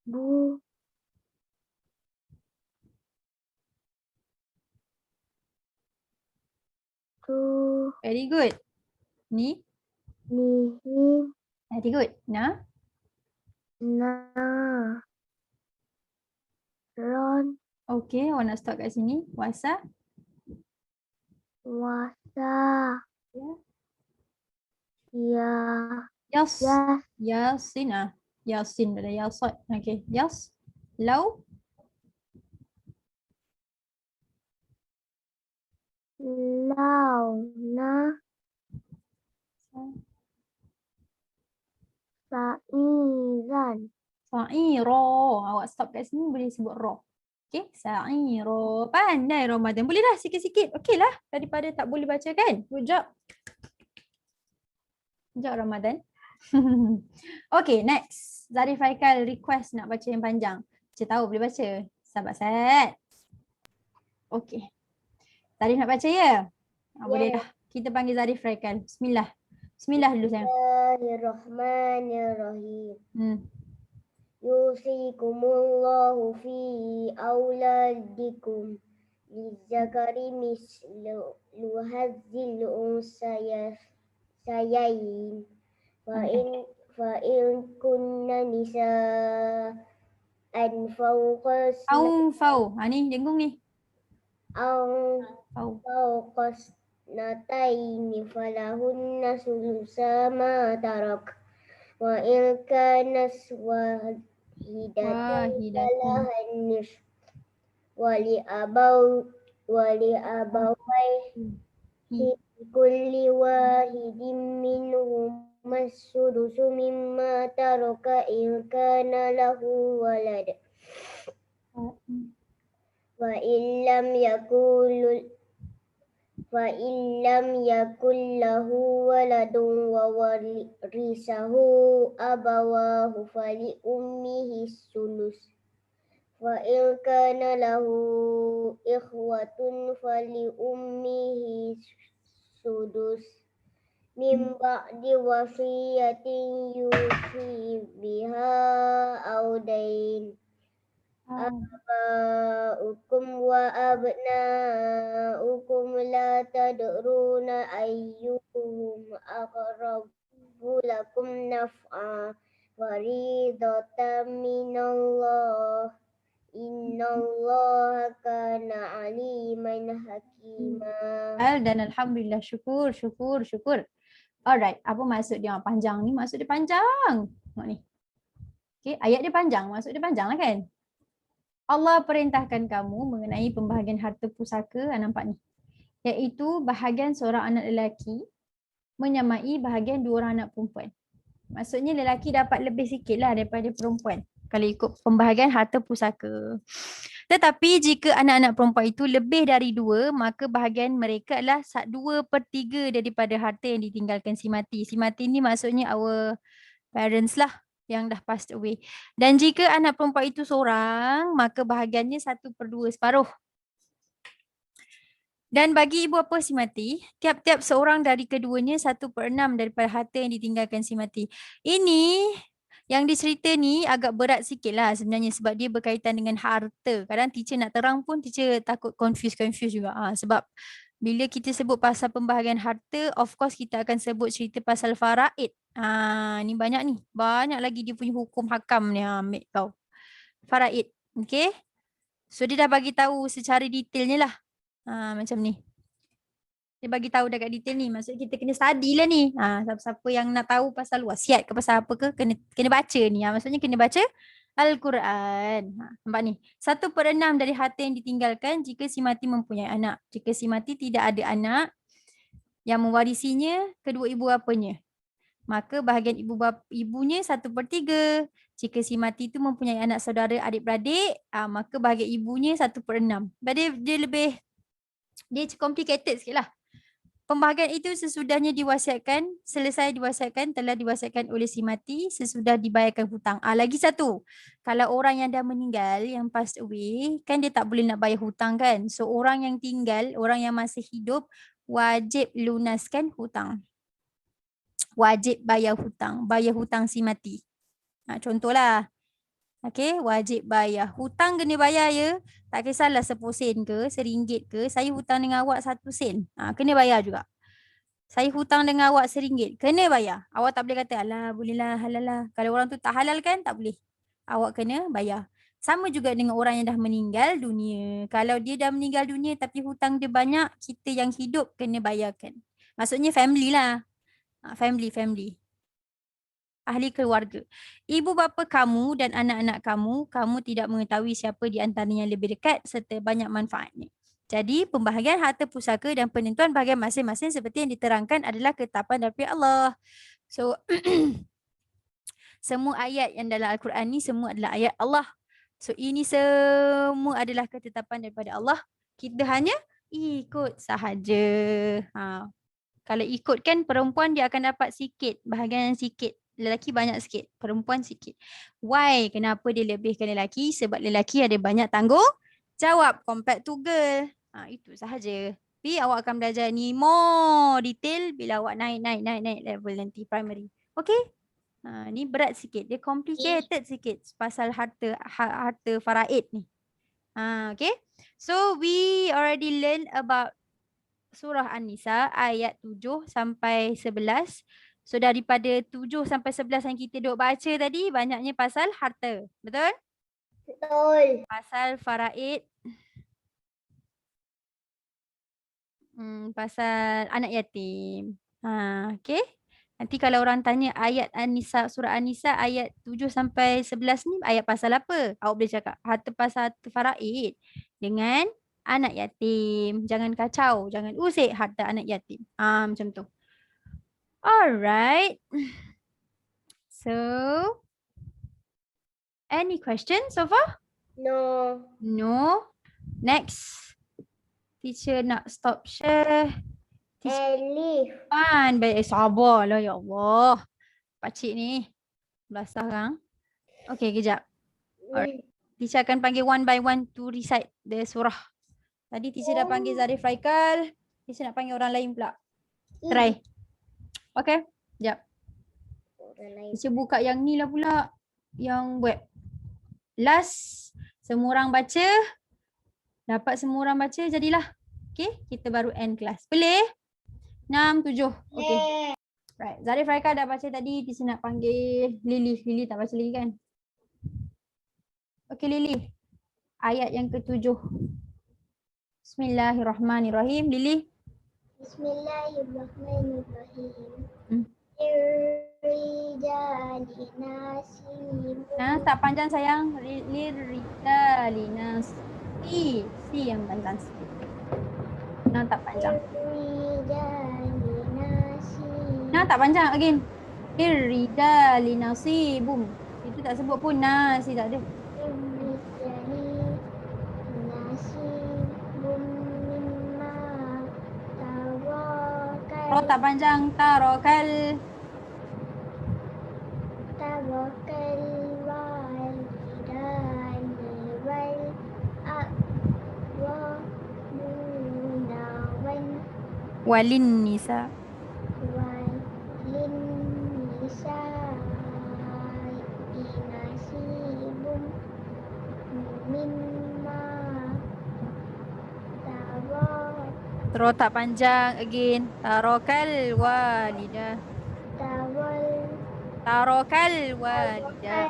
bu tu Very good. Ni, nihi very good. Na, na ron okay. Awak nak stop kat sini. Wasa. wasa Ya. ya Yas. ya Yasin ah. Yasin pada yasat. Okay. Yas. Lau. lau na sa'iran Sa'iro. Awak stop kat sini boleh sebut roh. Okay. Sa'iro. Pandai Ramadan. Boleh dah sikit-sikit. Okay lah. Daripada tak boleh baca kan. Good job. Good job Ramadan. Okay, next. Zarif Haikal request nak baca yang panjang. Cik tahu boleh baca. Sabar set. Okay. Zarif nak baca ya? Boleh dah. Kita panggil Zarif Haikal. Bismillah. Bismillah dulu sayang. Bismillahirrahmanirrahim. Yusikumullahu fi auladikum lizzakari mislu hazzil unsayayn fa in kunna nisa'an Fau. Ha ni jenggung ni. Fau. fawqas nataini falahunna sulusa ma tarak wa in kanas wahidatan falahan nisf wali abawaihi kulli wahidin minhum as-sudusu mimma taraka in kana lahu walad wa illam yakul lahu waladun wa warisahu abawahu fali ummihi sulus wa in kana lahu ikhwatun fali ummihi sudus min ba'di wasiyatin yusi biha aw dain aba'ukum wa abna'ukum la tadruna ayyuhum aqrabu lakum naf'a waridatan minallah innallaha kana aliman hakima. Dan Alhamdulillah. Syukur. Alright. Apa maksud dia panjang ni? Maksud dia panjang. Tengok ni. Okay. Ayat dia panjang. Maksud dia panjang lah kan? Allah perintahkan kamu mengenai pembahagian harta pusaka, nampak ni. Iaitu bahagian seorang anak lelaki menyamai bahagian dua orang anak perempuan. Maksudnya lelaki dapat lebih sikit lah daripada perempuan kalau ikut pembahagian harta pusaka. Tetapi jika anak-anak perempuan itu lebih dari dua, maka bahagian mereka adalah 2/3 daripada harta yang ditinggalkan si mati. Si mati ni maksudnya our parents lah yang dah passed away. Dan jika anak perempuan itu seorang, maka bahagiannya 1/2, separuh. Dan bagi ibu bapa si mati, tiap-tiap seorang dari keduanya 1/6 daripada harta yang ditinggalkan si mati. Ini yang dicerita ni agak berat sikit lah sebenarnya sebab dia berkaitan dengan harta. Kadang teacher nak terang pun teacher takut confuse juga. Sebab bila kita sebut pasal pembahagian harta, of course kita akan sebut cerita pasal faraid. Ni banyak ni. Banyak lagi dia punya hukum hakam ni ambil kau. Faraid. Okay. So dia dah bagi tahu secara detailnya lah. Macam ni. Dia bagi tahu dekat detail ni. Maksudnya kita kena study lah ni. Siapa-siapa yang nak tahu pasal wasiat ke pasal apa ke, kena baca ni. Maksudnya kena baca Al-Quran. Nampak ni. 1/6 dari harta yang ditinggalkan jika si mati mempunyai anak. Jika si mati tidak ada anak yang mewarisinya, kedua ibu bapanya, maka bahagian ibunya 1/3. Jika si mati itu mempunyai anak saudara adik-beradik, maka bahagian ibunya 1/6. Dia complicated sikit lah. Pembahagian itu sesudahnya selesai diwasiatkan, telah diwasiatkan oleh si mati sesudah dibayarkan hutang. Lagi satu, kalau orang yang dah meninggal, yang passed away, kan dia tak boleh nak bayar hutang kan. So orang yang tinggal, orang yang masih hidup, wajib lunaskan hutang. Wajib bayar hutang si mati. Contohlah. Okey, wajib bayar. Hutang kena bayar ya. Tak kisahlah 10 sen ke, RM1 ke. Saya hutang dengan awak 1 sen. Kena bayar juga. Saya hutang dengan awak RM1. Kena bayar. Awak tak boleh kata, alah bolehlah halal lah. Kalau orang tu tak halal kan, tak boleh. Awak kena bayar. Sama juga dengan orang yang dah meninggal dunia. Kalau dia dah meninggal dunia tapi hutang dia banyak, kita yang hidup kena bayarkan. Maksudnya family lah. Family. Ahli keluarga. Ibu bapa kamu dan anak-anak kamu tidak mengetahui siapa di antaranya yang lebih dekat serta banyak manfaatnya. Jadi pembahagian harta pusaka dan penentuan bahagian masing-masing seperti yang diterangkan adalah ketetapan daripada Allah. So, semua ayat yang dalam Al-Quran ni semua adalah ayat Allah. So, ini semua adalah ketetapan daripada Allah. Kita hanya ikut sahaja. Kalau ikut kan perempuan dia akan dapat sikit, bahagian yang sikit. Lelaki banyak sikit, perempuan sikit. Why? Kenapa dia lebihkan lelaki? Sebab lelaki ada banyak tanggungjawab compared to girl. Itu sahaja. Tapi awak akan belajar ni more detail bila awak naik level nanti primary. Okay? Ni berat sikit. Dia complicated sikit pasal harta faraid ni. Okay? So we already learn about Surah An-Nisa ayat 7 sampai 11. So daripada 7 sampai 11 yang kita duk baca tadi, banyaknya pasal harta. Betul? Betul. Pasal faraid. Pasal anak yatim. Okay. Nanti kalau orang tanya ayat An-Nisa, surah An-Nisa ayat 7 sampai 11 ni ayat pasal apa? Awak boleh cakap pasal harta faraid dengan anak yatim. Jangan kacau, jangan usik harta anak yatim. Macam tu. Alright. So, any question so far? No. No. Next. Teacher nak stop share. Elif. Baik, sabarlah ya Allah. Pakcik ni. Belas sekarang. Okay, kejap. Alright. Teacher akan panggil one by one to recite the surah. Tadi teacher dah panggil Zarif Raikal. Teacher nak panggil orang lain pula. Try. Okay. Sekejap. Teacher buka yang ni lah pula. Yang web. Last. Semua orang baca. Dapat semua orang baca, jadilah. Okay. Kita baru end kelas. Boleh? 6, 7. Okay. Right. Zarif Raikal dah baca tadi. Teacher nak panggil Lily. Lily tak baca lagi kan? Okay Lily. Ayat yang ke-7. Bismillahirrahmanirrahim. Lily. Bismillahirrahmanirrahim. Tak panjang sayang. Lirijali nasi. Si yang panjang sikit. Tak panjang. Tak panjang again. Lirijali nasi. Boom. Itu tak sebut pun nasi, tak ada. Ro tak panjang. Tarokal walidani wal aqrabuna walin nisa. Nasibum mimma Ro tak panjang again. Tarokal walidah. Tarokal walidah.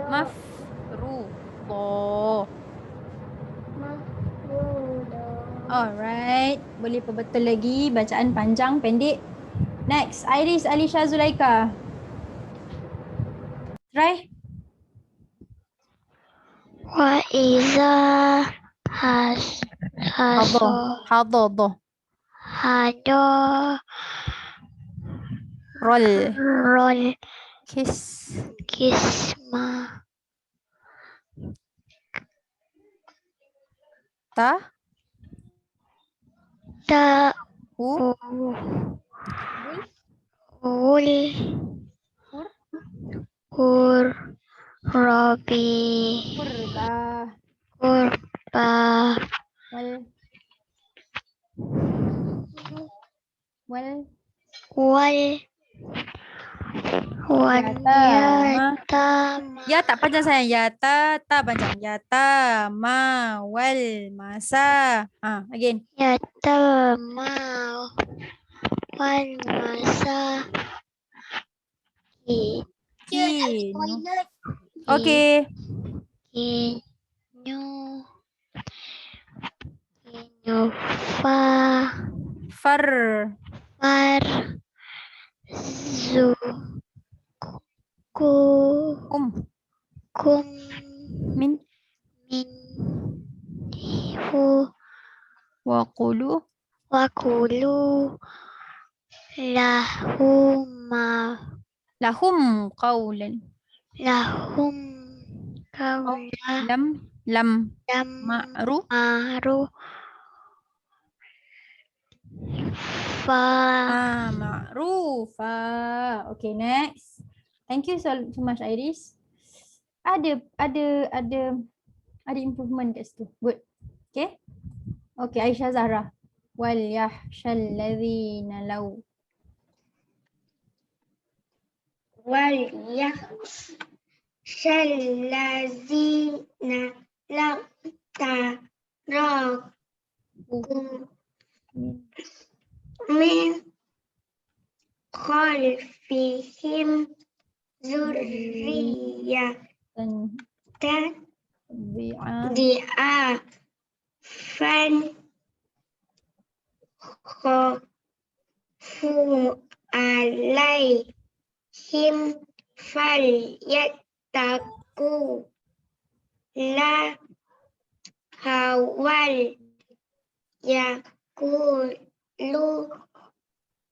Mafruḍah. Alright. Boleh perbetul lagi. Bacaan panjang, pendek. Next. Iris Alisha Zulaika. Try. Wa iza Hadoh. hado Rol. kisma Ta. Ta. Hu. Ul. Kur. Robi. Kurba. Kurba. Wal. Wal. Wal. Yatama. Yatama. Ya tak panjang sayang. Yata. Ta panjang. Yatama. Wal. Masa. Again. Yatama. Wal masa. Ki. Toilet. Okay. Kinyu. Kinyu. Fa. Far. Far. Zu. Ku. Kum. Min. Min. Hu. Waqulu. Wakulu. Lahuma. Lahum qawlan. Lahum. Kaula. Lam. Lam. Lam. Ma'ru. Maru. Fa. Ma'rufa. Okay, next. Thank you so much, Iris. Ada improvement kat situ. Good. Okay. Okay, Aisyah Zahra. Wal yahshal ladzina law. وليخشى الذين لو تراكم من خلفهم ذرية Dan ضعافا خافوا عليهم فليتقوا الله وليقولوا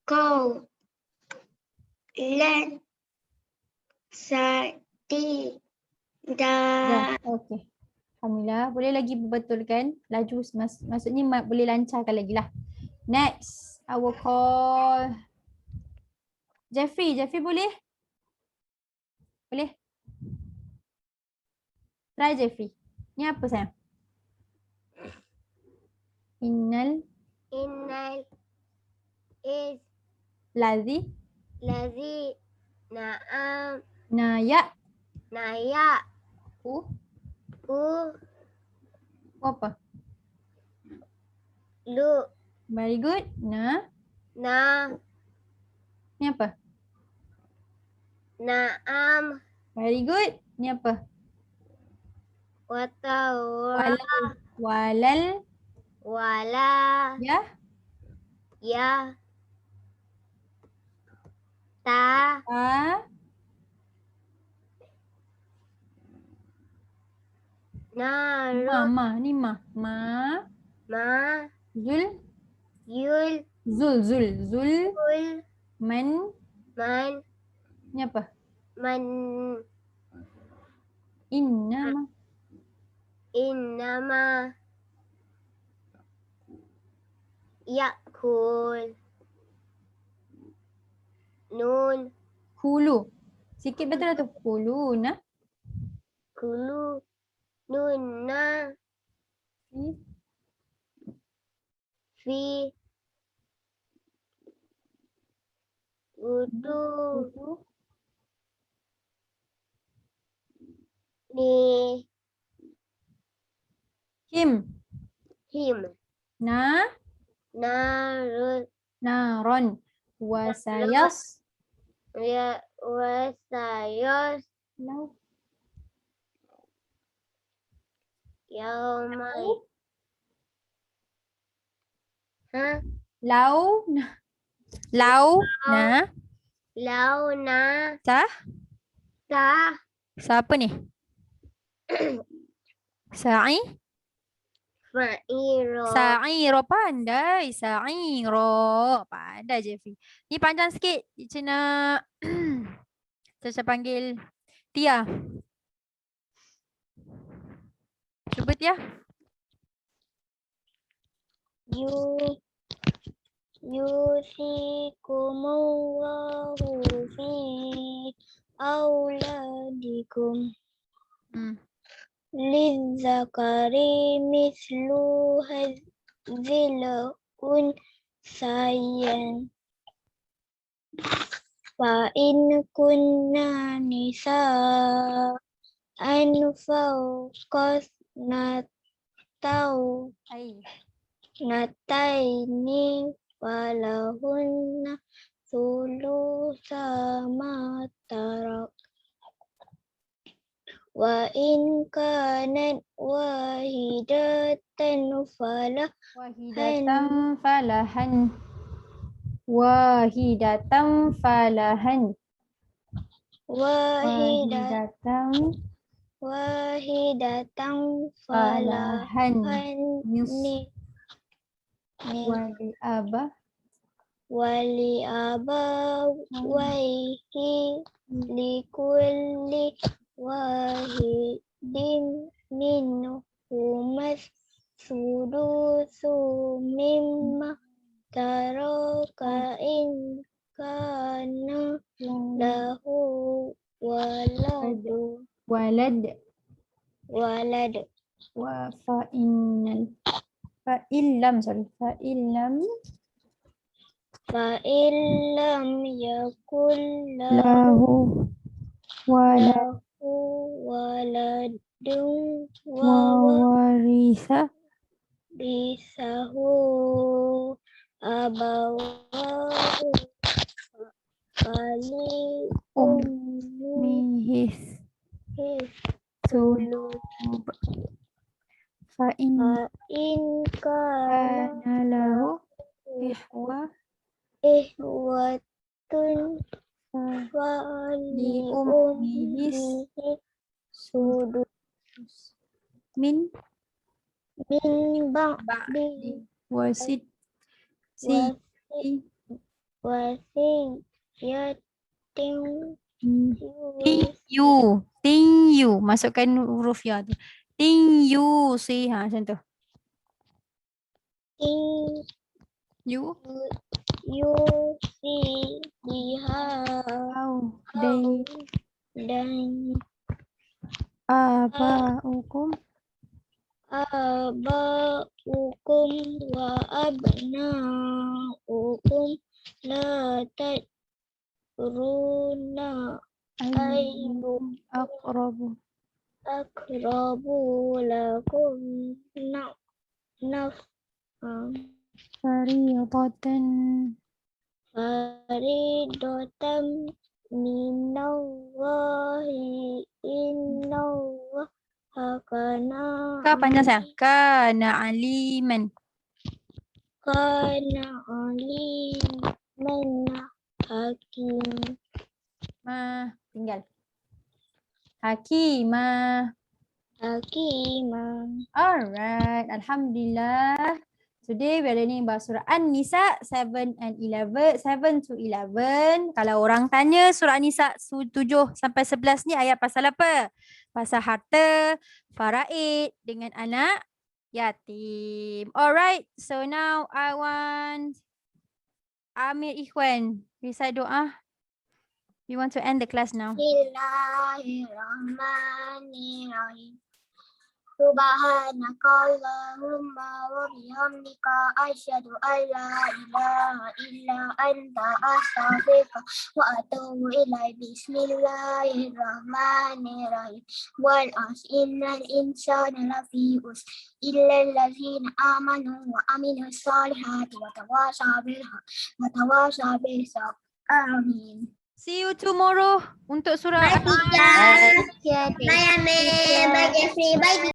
قولا سديدا. okay. Alhamdulillah. Boleh lagi berbetulkan laju maksudnya boleh lancarkan lagi lah. Next, I will call Jeffrey. Jeffrey boleh? Boleh? Try Jeffrey. Ni apa sayang? Innal is ladzi lazi naam naya naya u apa? lu Very good. na Ni apa? naam Very good. Ni apa? watawala Walal wala ya ya ta ta naru ni ma ma zul yul zul ul man man ni apa? man innama yakul nun Hulu. Sikit betul tu. Hulu na. kulu nunna fi wudu ni Him. him narut Naron. Wasayas. ya wasayos Lau. yaumai Lau. Lau. Na. launa Sa. sa Siapa ni? Sa'i. fa'iro Sa'iro pandai. Sa'iro. Pandai Jeffrey. Ni panjang sikit. Cina. Saya panggil Tia. Cuba Tia. yusikumullahu fi auladikum lidzakari mislu hadzil unsayain fa in kunna nisa'an fawqas nataini falahunna thulutha ma tarak wa in kanat wahidatan falahan. Wahidatan falahan. wahidatan falahan wali abawaihi likulli wahidin minhumas sudusu mimma taraka in kana lahu walad Wa fa'illam fa'illam yakul lahu waladun wa warisa bisahu abawahu kali mihis sulub fa'in kana lahu ihwatun li ummihis sudus min ba'di wasid wasiyatin Tinyu masukkan huruf ya tu. Tinyu si macam tu. yusi biha dan abaukum wa abnaukum la tadruna ayyuhum aqrabu lakum faridatan minallahi innallaha panjang saya. Kana aliman hakim. Tinggal Hakimah. Alright, alhamdulillah. Today we are learning about surah An-Nisa 7 to 11. Kalau orang tanya surah An-Nisa 7 sampai 11 ni ayat pasal apa? Pasal harta, faraid dengan anak yatim. Alright, so now I want Amir Ikhwan recite doa. We want to end the class now. Bismillahirrahmanirrahim. Subhanakallahumma wa bihamdika asyhadu an la ilaha illa anta astaghfiruka wa atubu ilaik. Bismillahirrahmanirrahim. Wal 'asri innal insana lafi khusr illa allazina amanu wa amilus solihati wa tawasaw bil haqqi wa tawasaw bis sabr. Amin. See you tomorrow untuk surah Bye, teacher. Bye, Amir. Bye, Jeffrey. Bye.